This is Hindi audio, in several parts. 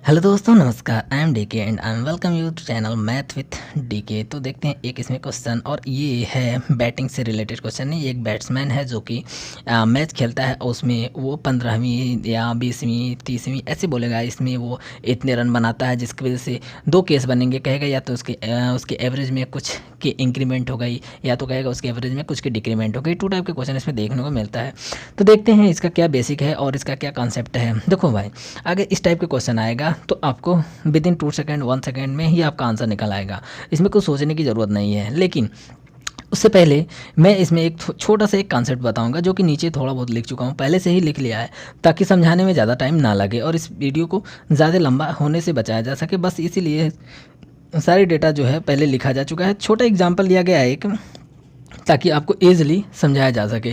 हेलो दोस्तों, नमस्कार। I am DK and I am welcome you to channel Math with DK. तो देखते हैं एक इसमें क्वेश्चन, और ये है बैटिंग से रिलेटेड क्वेश्चन। नहीं, एक बैट्समैन है जो कि मैच खेलता है, और उसमें वो 15वीं या 20वीं 30वीं ऐसे बोलेगा, इसमें वो इतने रन बनाता है, जिसकी वजह से दो केस बनेंगे। कहेगा या तो उसके एवरेज में कुछ की इंक्रीमेंट हो गई, या तो कहेगा उसके एवरेज में कुछ की डिक्रीमेंट हो गई। टू टाइप के क्वेश्चन इसमें देखने को मिलता है। तो देखते हैं इसका क्या बेसिक है और इसका क्या कॉन्सेप्ट है। देखो भाई, अगर इस टाइप के क्वेश्चन आएगा तो आपको विद इन 2 सेकेंड 1 सेकेंड में ही आपका आंसर निकल आएगा। इसमें कुछ सोचने की ज़रूरत नहीं है। लेकिन उससे पहले मैं इसमें एक छोटा सा एक कॉन्सेप्ट बताऊंगा, जो कि नीचे थोड़ा बहुत लिख चुका हूँ, पहले से ही लिख लिया है, ताकि समझाने में ज़्यादा टाइम ना लगे और इस वीडियो को ज़्यादा लंबा होने से बचाया जा सके। बस इसीलिए सारी डेटा जो है पहले लिखा जा चुका है। छोटा एग्जाम्पल दिया गया है एक, ताकि आपको ईज़िली समझाया जा सके।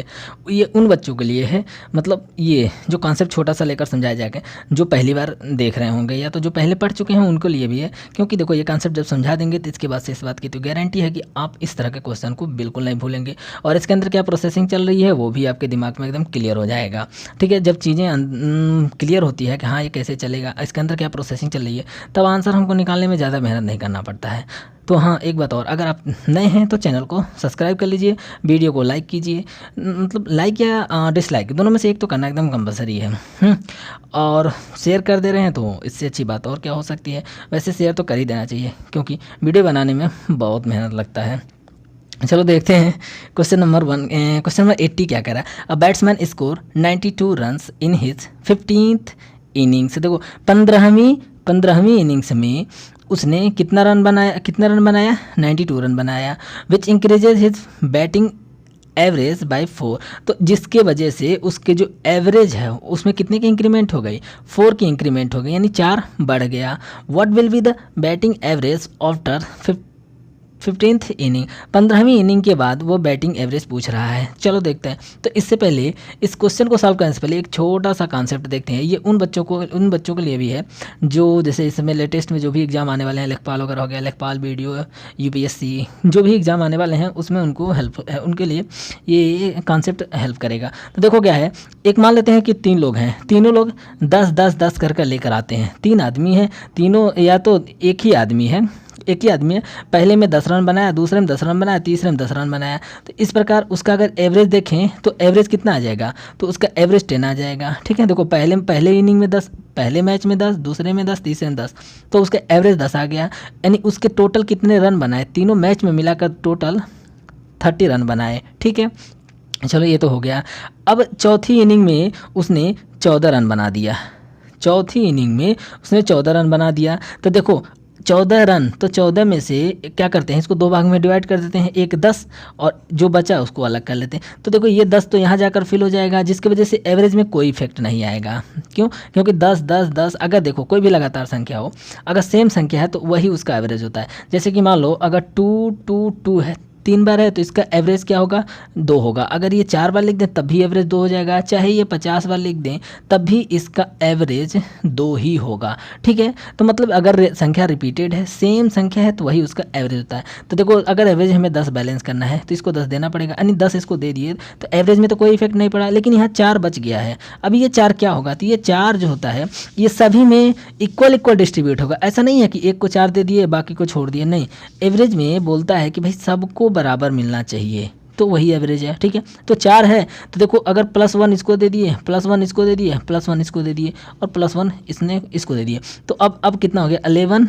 ये उन बच्चों के लिए है, मतलब ये जो कॉन्सेप्ट छोटा सा लेकर समझाया जाएगा, जो पहली बार देख रहे होंगे या तो जो पहले पढ़ चुके हैं उनके लिए भी है। क्योंकि देखो, ये कॉन्सेप्ट जब समझा देंगे तो इसके बाद से इस बात की तो गारंटी है कि आप इस तरह के क्वेश्चन को बिल्कुल नहीं भूलेंगे, और इसके अंदर क्या प्रोसेसिंग चल रही है वो भी आपके दिमाग में एकदम क्लियर हो जाएगा। ठीक है, जब चीज़ें क्लियर होती है कि हाँ ये कैसे चलेगा, इसके अंदर क्या प्रोसेसिंग चल रही है, तब आंसर हमको निकालने में ज़्यादा मेहनत नहीं करना पड़ता है। तो हाँ, एक बात और, अगर आप नए हैं तो चैनल को सब्सक्राइब कर लीजिए, वीडियो को लाइक कीजिए। मतलब लाइक या डिसलाइक दोनों में से एक तो करना एकदम कंपलसरी है। और शेयर कर दे रहे हैं तो इससे अच्छी बात और क्या हो सकती है। वैसे शेयर तो कर ही देना चाहिए, क्योंकि वीडियो बनाने में बहुत मेहनत लगता है। चलो देखते हैं क्वेश्चन नंबर 80 क्या कह रहा है। A batsman score 92 runs in his 15th innings. देखो, 15वीं इनिंग्स में उसने कितना रन बनाया 92 रन बनाया, which increases his batting average by 4। तो जिसके वजह से उसके जो एवरेज है उसमें कितने की इंक्रीमेंट हो गई, 4 की इंक्रीमेंट हो गई, यानी 4 बढ़ गया। What will be the batting average after 15th inning. 15वीं इनिंग के बाद वो बैटिंग एवरेज पूछ रहा है। चलो देखते हैं। तो इससे पहले इस क्वेश्चन को सॉल्व करने से पहले एक छोटा सा कॉन्सेप्ट देखते हैं। ये उन बच्चों के लिए भी है जो जैसे इस समय लेटेस्ट में जो भी एग्ज़ाम आने वाले हैं, लेखपाल वगैरह हो गया, लेखपाल वीडियो यूपीएससी जो भी एग्ज़ाम आने वाले हैं उसमें उनको हेल्प है, उनके लिए ये कॉन्सेप्ट हेल्प करेगा। तो देखो क्या है, एक मान लेते हैं कि 3 लोग हैं, तीनों लोग 10-10-10 कर लेकर आते हैं। 3 आदमी हैं, तीनों या तो एक ही आदमी है, पहले में 10 रन बनाया, दूसरे में 10 रन बनाया, तीसरे में 10 रन बनाया। तो इस प्रकार उसका अगर एवरेज देखें तो एवरेज कितना आ जाएगा, तो उसका एवरेज 10 आ जाएगा। ठीक है, देखो पहले इनिंग में 10, पहले मैच में 10, दूसरे में 10, तीसरे में 10, तो उसका एवरेज 10 आ गया। यानी उसके टोटल कितने रन बनाए, तीनों मैच में मिलाकर टोटल 30 रन बनाए। ठीक है, चलो ये तो हो गया। अब चौथी इनिंग में उसने 14 रन बना दिया। चौथी इनिंग में उसने 14 रन बना दिया। तो देखो 14 रन, तो 14 में से क्या करते हैं, इसको 2 भाग में डिवाइड कर देते हैं, एक 10 और जो बचा उसको अलग कर लेते हैं। तो देखो ये 10 तो यहाँ जाकर फिल हो जाएगा, जिसकी वजह से एवरेज में कोई इफेक्ट नहीं आएगा। क्यों? क्योंकि 10-10-10 अगर देखो कोई भी लगातार संख्या हो, अगर सेम संख्या है तो वही उसका एवरेज होता है। जैसे कि मान लो अगर 2-2-2 है, 3 बार है, तो इसका एवरेज क्या होगा, 2 होगा। अगर ये 4 बार लिख दें तब भी एवरेज 2 हो जाएगा, चाहे ये 50 बार लिख दें तब भी इसका एवरेज 2 ही होगा। ठीक है, तो मतलब अगर संख्या रिपीटेड है, सेम संख्या है, तो वही उसका एवरेज होता है। तो देखो अगर एवरेज हमें 10 बैलेंस करना है तो इसको 10 देना पड़ेगा, यानी 10 इसको दे दिए तो एवरेज में तो कोई इफेक्ट नहीं पड़ा। लेकिन यहाँ 4 बच गया है। अब ये 4 क्या होगा, तो ये 4 जो होता है ये सभी में इक्वल डिस्ट्रीब्यूट होगा। ऐसा नहीं है कि एक को 4 दे दिए बाकी को छोड़ दिए, नहीं। एवरेज में बोलता है कि भाई सबको बराबर मिलना चाहिए, तो वही एवरेज है। ठीक है, तो 4 है तो देखो अगर +1 इसको दे दिए, +1 इसको दे दिए, +1 इसको दे दिए और +1 इसने इसको दे दिए, तो अब कितना हो गया, 11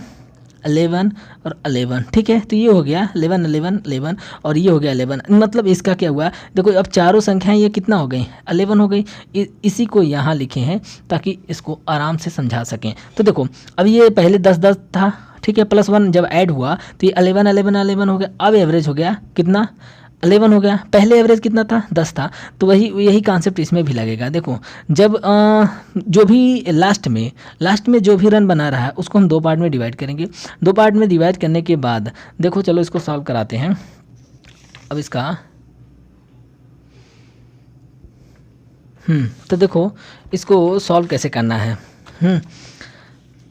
11 और 11। ठीक है, तो ये हो गया 11 11 11 और ये हो गया 11। मतलब इसका क्या हुआ, देखो अब चारों संख्याएं ये कितना हो गई, 11 हो गई। इसी को यहाँ लिखे हैं ताकि इसको आराम से समझा सकें। तो देखो अब ये पहले 10-10 था, ठीक है, +1 जब ऐड हुआ तो ये 11 11 11 हो गया। अब एवरेज हो गया कितना, 11 हो गया। पहले एवरेज कितना था, 10 था। तो यही कॉन्सेप्ट इसमें भी लगेगा। देखो जब जो भी लास्ट में जो भी रन बना रहा है उसको हम 2 पार्ट में डिवाइड करेंगे। 2 पार्ट में डिवाइड करने के बाद देखो, चलो इसको सॉल्व कराते हैं। अब इसका तो देखो इसको सॉल्व कैसे करना है।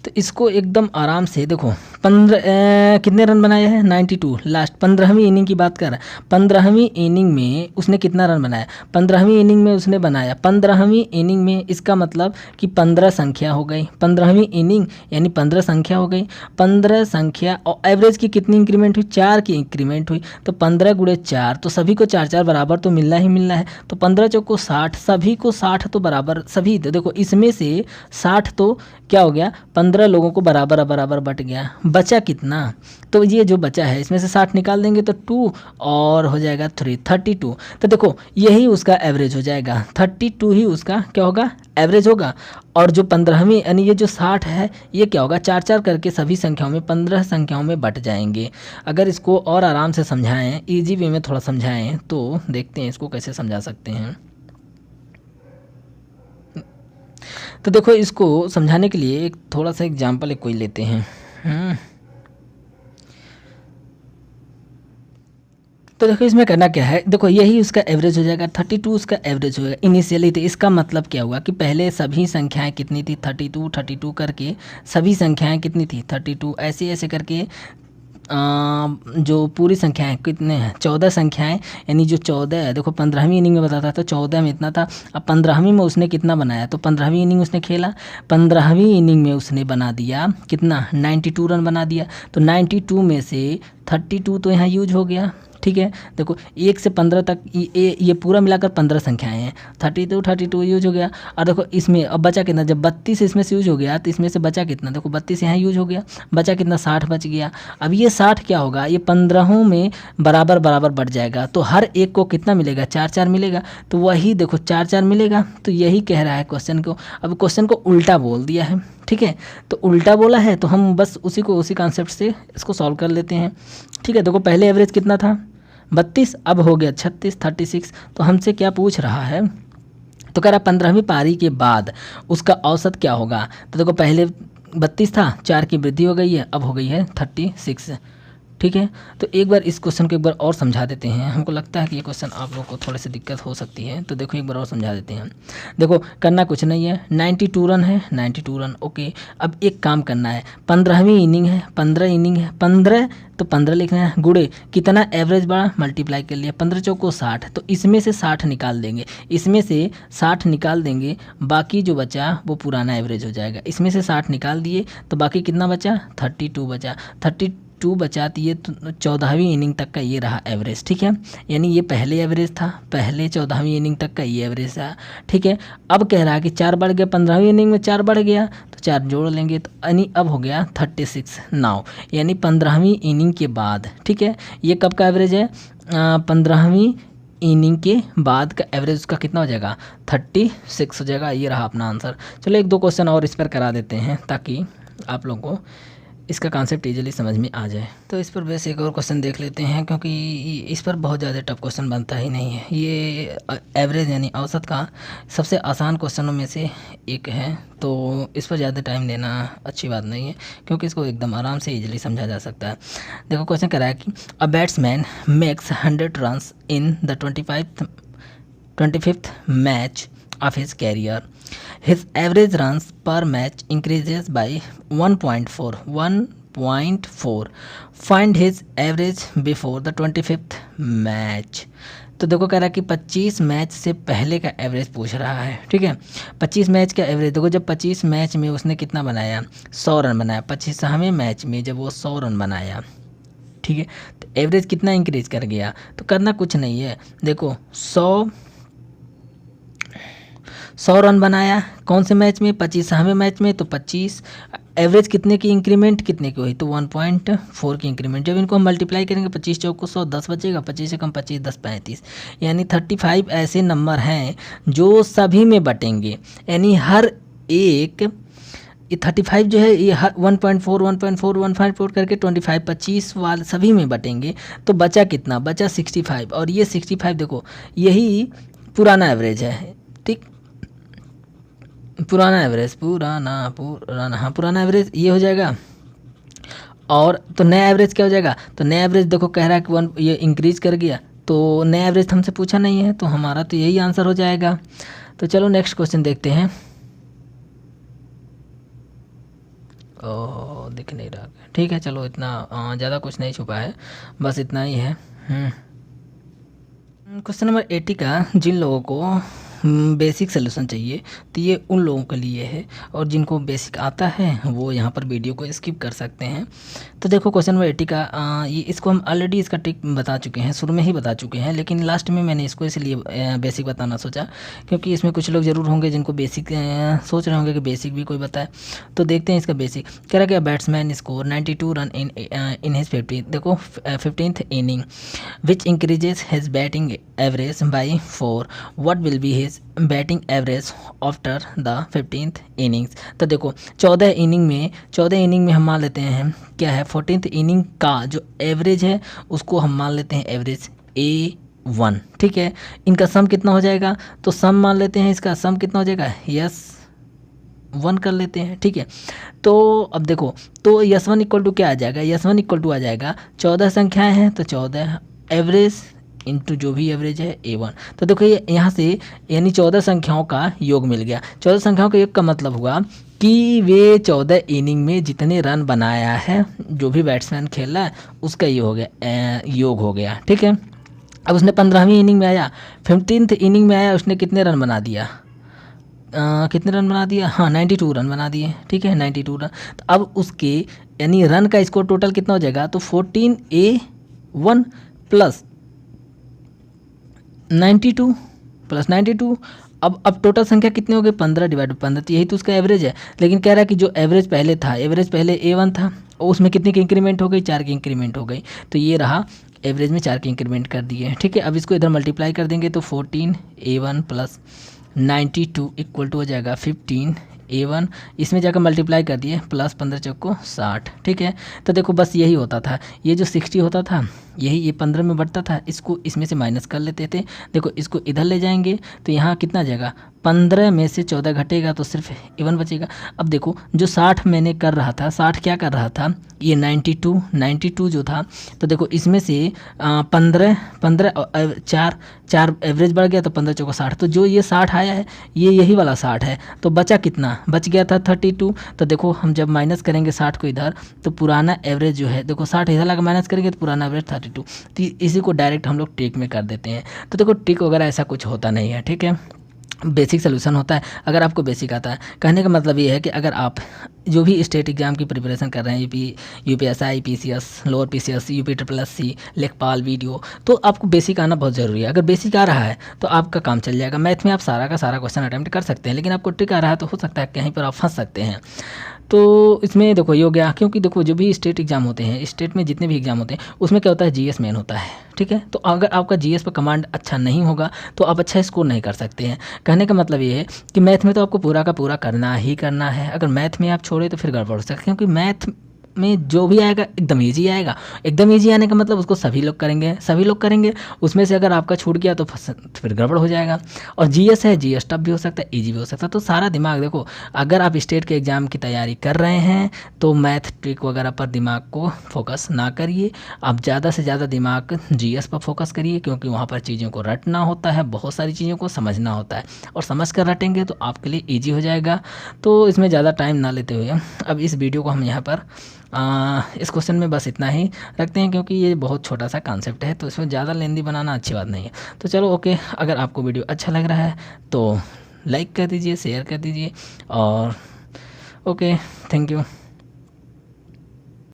तो इसको एकदम आराम से देखो, कितने रन बनाया है 92, लास्ट 15वीं इनिंग की बात कर रहा है। 15वीं इनिंग में उसने कितना रन बनाया, 15वीं इनिंग में उसने बनाया 15वीं इनिंग में, इसका मतलब कि 15 संख्या हो गई। 15वीं इनिंग यानी 15 संख्या हो गई। 15 संख्या और एवरेज की कितनी इंक्रीमेंट हुई, 4 की इंक्रीमेंट हुई। तो 15 गुणे 4, तो सभी को 4 बराबर तो मिलना ही मिलना है। तो 15 चौको 60, सभी को 60 तो बराबर, सभी तो देखो इसमें से 60 तो क्या हो गया, 15 लोगों को बराबर बराबर बट गया। बचा कितना, तो ये जो बचा है इसमें से 60 निकाल देंगे तो 2 और हो जाएगा 3, 32। तो देखो यही उसका एवरेज हो जाएगा, 32 ही उसका क्या होगा, एवरेज होगा। और जो 15वीं यानी ये जो 60 है ये क्या होगा, 4 करके सभी संख्याओं में 15 संख्याओं में बट जाएंगे। अगर इसको और आराम से समझाएं, इजी वे में थोड़ा समझाएं, तो देखते हैं इसको कैसे समझा सकते हैं। तो देखो इसको समझाने के लिए एक थोड़ा सा एग्जाम्पल कोई लेते हैं। तो देखो इसमें करना क्या है, देखो यही उसका एवरेज हो जाएगा, 32 उसका एवरेज होगा इनिशियली। तो इसका मतलब क्या हुआ कि पहले सभी संख्याएं कितनी थी, 32 32 करके सभी संख्याएं कितनी थी, 32, ऐसे ऐसे करके जो पूरी संख्याएं कितने हैं, 14 संख्याएं, यानी जो 14 है, देखो 15वीं इनिंग में बताता तो 14 में इतना था। अब 15वीं में उसने कितना बनाया, तो 15वीं इनिंग उसने खेला, 15वीं इनिंग में उसने बना दिया कितना, 92 रन बना दिया। तो 92 में से 32 तो यहाँ यूज हो गया, ठीक है। देखो 1 से 15 तक ये पूरा मिलाकर 15 संख्याएं हैं, 32 यूज हो गया। और देखो इसमें अब बचा कितना, जब 32 इसमें से यूज हो गया तो इसमें से बचा कितना, देखो 32 यहाँ यूज हो गया, बचा कितना, 60 बच गया। अब ये 60 क्या होगा, ये 15 में बराबर बराबर बढ़ जाएगा, तो हर एक को कितना मिलेगा, 4 मिलेगा। तो वही देखो 4 मिलेगा, तो यही कह रहा है क्वेश्चन को। अब क्वेश्चन को उल्टा बोल दिया है, ठीक है। तो उल्टा बोला है तो हम बस उसी कॉन्सेप्ट से इसको सॉल्व कर लेते हैं, ठीक है। देखो पहले एवरेज कितना था 32, अब हो गया 36, 36। तो हमसे क्या पूछ रहा है, तो कह रहा 15वीं पारी के बाद उसका औसत क्या होगा। तो देखो पहले 32 था, 4 की वृद्धि हो गई है, अब हो गई है 36, ठीक है। तो एक बार इस क्वेश्चन को एक बार और समझा देते हैं, हमको लगता है कि ये क्वेश्चन आप लोगों को थोड़ी सी दिक्कत हो सकती है, तो देखो एक बार और समझा देते हैं। देखो करना कुछ नहीं है, 92 रन है, 92 रन, ओके। अब एक काम करना है, 15वीं इनिंग है, 15 इनिंग है, 15 तो 15 लिखना है, गुड़े कितना एवरेज बढ़ा, मल्टीप्लाई कर लिया, 15 चौको 60, तो इसमें से 60 निकाल देंगे, इसमें से 60 निकाल देंगे, बाकी जो बचा वो पुराना एवरेज हो जाएगा। इसमें से 60 निकाल दिए तो बाकी कितना बचा, 32 बचा, 32 बचाती है तो 14वीं इनिंग तक का ये रहा एवरेज, ठीक है। यानी ये पहले एवरेज था, पहले 14वीं इनिंग तक का ये एवरेज था, ठीक है। अब कह रहा है कि 4 बढ़ गया, 15वीं इनिंग में 4 बढ़ गया तो 4 जोड़ लेंगे, तो यानी अब हो गया 36 नाउ, यानी 15वीं इनिंग के बाद, ठीक है। ये कब का एवरेज है, 15वीं इनिंग के बाद का एवरेज उसका कितना हो जाएगा, 36 हो जाएगा। ये रहा अपना आंसर। चलो 1-2 क्वेश्चन और इस पर करा देते हैं ताकि आप लोगों को इसका कॉन्सेप्ट इजीली समझ में आ जाए। तो इस पर वैसे एक और क्वेश्चन देख लेते हैं, क्योंकि इस पर बहुत ज़्यादा टफ क्वेश्चन बनता ही नहीं है। ये एवरेज यानी औसत का सबसे आसान क्वेश्चनों में से एक है, तो इस पर ज़्यादा टाइम देना अच्छी बात नहीं है, क्योंकि इसको एकदम आराम से इजीली समझा जा सकता है। देखो क्वेश्चन कह रहा है कि a batsman makes 100 runs in the 25th match of his career. His average runs per match increases by 1.4. Find his average before the 25th match. तो देखो कह रहा है कि 25 मैच से पहले का एवरेज पूछ रहा है, ठीक है। 25 मैच का एवरेज देखो, जब 25 मैच में उसने कितना बनाया, 100 रन बनाया। 25वें मैच में जब वो 100 रन बनाया, ठीक है, तो एवरेज कितना इंक्रीज कर गया। तो करना कुछ नहीं है, देखो 100 रन बनाया कौन से मैच में, 25वें मैच में, तो 25 एवरेज कितने की इंक्रीमेंट कितने की हुई, तो 1.4 की इंक्रीमेंट। जब इनको हम मल्टीप्लाई करेंगे 25 चौको 100, 10 बचेगा, 25 से कम 25, 10 35, यानी 35 ऐसे नंबर हैं जो सभी में बटेंगे, यानी हर एक ये 35 जो है ये 1.4 करके 25 25 वाले सभी में बटेंगे। तो बचा कितना, बचा 65, और ये 65 देखो यही पुराना एवरेज है, ठीक। पुराना एवरेज हाँ पुराना एवरेज ये हो जाएगा। और तो नया एवरेज क्या हो जाएगा, तो नया एवरेज देखो कह रहा है कि ये इंक्रीज कर गया, तो नया एवरेज हमसे पूछा नहीं है, तो हमारा तो यही आंसर हो जाएगा। तो चलो नेक्स्ट क्वेश्चन देखते हैं। ओह दिख नहीं रहा, ठीक है, चलो इतना ज़्यादा कुछ नहीं छुपा है, बस इतना ही है। क्वेश्चन नंबर 80 का, जिन लोगों को बेसिक सोल्यूशन चाहिए तो ये उन लोगों के लिए है, और जिनको बेसिक आता है वो यहाँ पर वीडियो को स्किप कर सकते हैं। तो देखो क्वेश्चन नंबर 80 का ये इसको हम ऑलरेडी इसका ट्रिक बता चुके हैं, शुरू में ही बता चुके हैं, लेकिन लास्ट में मैंने इसको इसलिए बेसिक बताना सोचा क्योंकि इसमें कुछ लोग ज़रूर होंगे जिनको बेसिक सोच रहे होंगे कि बेसिक भी कोई बताए। तो देखते हैं इसका बेसिक। कह रहा क्या, batsman score 92 run in his 15th inning which increases his batting average by 4, what will be his batting average after the 15th innings. तो देखो 14 इनिंग में हम मान लेते हैं क्या है, 14th इनिंग का जो एवरेज है उसको हम मान लेते हैं एवरेज A1, ठीक है। इनका सम कितना हो जाएगा, तो सम मान लेते हैं, इसका सम कितना हो जाएगा, S1 कर लेते हैं, ठीक है। तो अब देखो, तो S1 इक्वल टू क्या आ जाएगा, S1 इक्वल टू आ जाएगा 14 संख्याएं हैं तो 14 एवरेज इंटू जो भी एवरेज है A1। तो देखो ये यहाँ से यानी 14 संख्याओं का योग मिल गया। 14 संख्याओं का योग का मतलब हुआ कि वे 14 इनिंग में जितने रन बनाया है, जो भी बैट्समैन खेल रहा है उसका ये हो गया योग हो गया, ठीक है। अब उसने 15वीं इनिंग में आया, 15th इनिंग में आया, उसने कितने रन बना दिया, कितने रन बना दिया, हाँ 92 रन बना दिए, ठीक है 92 रन। तो अब उसके यानी रन का स्कोर टोटल कितना हो जाएगा, तो 14A1 प्लस 92 प्लस 92। अब टोटल संख्या कितनी हो गई, 15 डिवाइड 15, तो यही तो उसका एवरेज है। लेकिन कह रहा है कि जो एवरेज पहले था, एवरेज पहले A1 था और उसमें कितनी की इंक्रीमेंट हो गई, 4 की इंक्रीमेंट हो गई, तो ये रहा एवरेज में 4 की इंक्रीमेंट कर दिए, ठीक है। अब इसको इधर मल्टीप्लाई कर देंगे तो 14A1 प्लस 92 इक्वल टू हो जाएगा 15A1, इसमें जाकर मल्टीप्लाई कर दिए, प्लस 15 चौको 60, ठीक है। तो देखो बस यही होता था, ये जो 60 होता था यही ये 15 में बढ़ता था, इसको इसमें से माइनस कर लेते थे। देखो इसको इधर ले जाएंगे तो यहाँ कितना जाएगा, 15 में से 14 घटेगा तो सिर्फ A1 बचेगा। अब देखो जो 60 मैंने कर रहा था, 60 क्या कर रहा था, ये 92 जो था, तो देखो इसमें से 15 4 एवरेज बढ़ गया तो 15 चौको 60, तो जो ये 60 आया है ये यही वाला 60 है, तो बचा कितना, बच गया था 32। तो देखो हम जब माइनस करेंगे 60 को इधर, तो पुराना एवरेज जो है, देखो 60 इधर लगा माइनस करेंगे तो पुराना एवरेज 32। तो इसी को डायरेक्ट हम लोग ट्रिक में कर देते हैं। तो देखो ट्रिक वगैरह ऐसा कुछ होता नहीं है, ठीक है, बेसिक सोल्यूशन होता है। अगर आपको बेसिक आता है, कहने का मतलब ये है कि अगर आप जो भी स्टेट एग्जाम की प्रिपरेशन कर रहे हैं, यूपीएसआई, पीसीएस, लोअर पीसीएस, यूपी-SSC, लेखपाल, वीडियो, तो आपको बेसिक आना बहुत ज़रूरी है। अगर बेसिक आ रहा है तो आपका काम चल जाएगा। मैथ में आप सारा का सारा क्वेश्चन अटैम्प्ट कर सकते हैं, लेकिन आपको ट्रिक आ रहा है तो हो सकता है कहीं पर आप फंस सकते हैं। तो इसमें देखो ये हो गया, क्योंकि देखो जो भी स्टेट एग्जाम होते हैं, स्टेट में जितने भी एग्जाम होते हैं उसमें क्या होता है, जीएस मेन होता है, ठीक है। तो अगर आपका जीएस पर कमांड अच्छा नहीं होगा तो आप अच्छा स्कोर नहीं कर सकते हैं। कहने का मतलब ये है कि मैथ में तो आपको पूरा का पूरा करना ही करना है। अगर मैथ में आप छोड़े तो फिर गड़बड़ हो सकता है, क्योंकि मैथ में जो भी आएगा एकदम ईजी आएगा। एकदम ईजी आने का मतलब उसको सभी लोग करेंगे, उसमें से अगर आपका छूट गया तो फिर गड़बड़ हो जाएगा। और जीएस है, जीएस टफ भी हो सकता है, ईजी भी हो सकता है। तो सारा दिमाग देखो, अगर आप स्टेट के एग्ज़ाम की तैयारी कर रहे हैं तो मैथ ट्रिक वगैरह पर दिमाग को फोकस ना करिए, आप ज़्यादा से ज़्यादा दिमाग जीएस पर फोकस करिए, क्योंकि वहाँ पर चीज़ों को रटना होता है, बहुत सारी चीज़ों को समझना होता है, और समझ कर रटेंगे तो आपके लिए ईजी हो जाएगा। तो इसमें ज़्यादा टाइम ना लेते हुए अब इस वीडियो को हम यहाँ पर इस क्वेश्चन में बस इतना ही रखते हैं, क्योंकि ये बहुत छोटा सा कॉन्सेप्ट है, तो इसमें ज़्यादा लेंदी बनाना अच्छी बात नहीं है। तो चलो ओके, अगर आपको वीडियो अच्छा लग रहा है तो लाइक कर दीजिए, शेयर कर दीजिए, और ओके, थैंक यू।